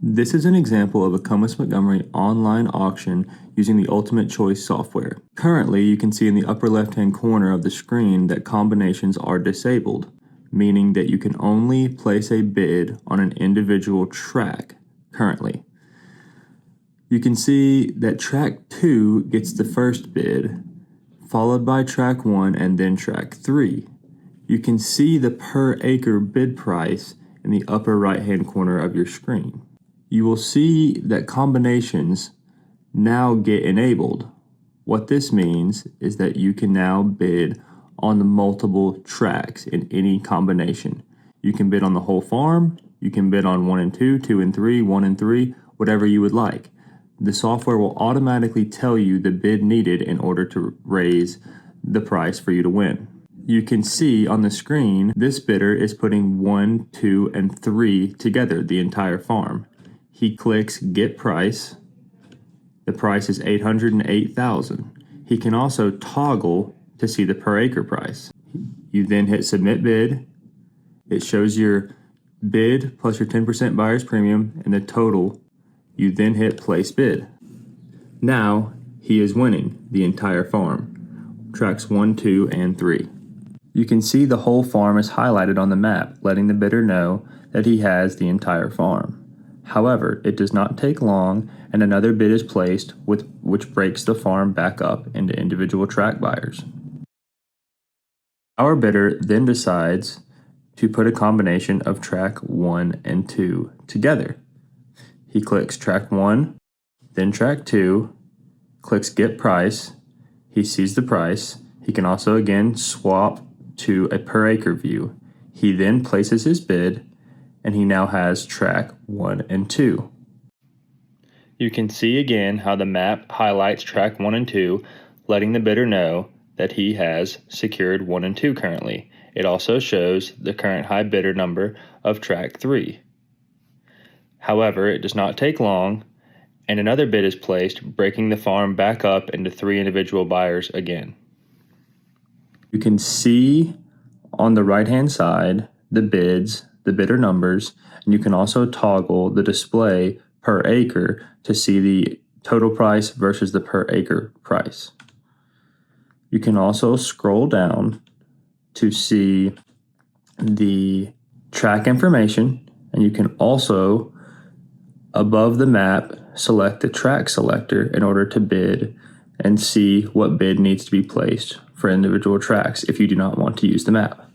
This is an example of a Comas Montgomery online auction using the Ultimate Choice software. Currently, you can see in the upper left-hand corner of the screen that combinations are disabled, meaning that you can only place a bid on an individual track currently. You can see that track 2 gets the first bid, followed by track 1 and then track 3. You can see the per acre bid price in the upper right-hand corner of your screen. You will see that combinations now get enabled. What this means is that you can now bid on the multiple tracks in any combination. You can bid on the whole farm, you can bid on 1 and 2, 2 and 3, 1 and 3, whatever you would like. The software will automatically tell you the bid needed in order to raise the price for you to win. You can see on the screen, this bidder is putting 1, 2, and 3 together, the entire farm. He clicks Get Price. The price is $808,000. He can also toggle to see the per acre price. You then hit Submit Bid. It shows your bid plus your 10% buyer's premium and the total. You then hit Place Bid. Now he is winning the entire farm, tracks 1, 2, and 3. You can see the whole farm is highlighted on the map, letting the bidder know that he has the entire farm. However, it does not take long and another bid is placed which breaks the farm back up into individual track buyers. Our bidder then decides to put a combination of track 1 and 2 together. He clicks track 1, then track 2, clicks Get Price. He sees the price. He can also again swap to a per acre view. He then places his bid, and he now has track 1 and 2. You can see again how the map highlights track 1 and 2, letting the bidder know that he has secured 1 and 2 currently. It also shows the current high bidder number of track 3. However, it does not take long, and another bid is placed, breaking the farm back up into 3 individual buyers again. You can see on the right-hand side the bids, the bidder numbers, and you can also toggle the display per acre to see the total price versus the per acre price. You can also scroll down to see the track information, and you can also, above the map, select the track selector in order to bid and see what bid needs to be placed for individual tracks if you do not want to use the map.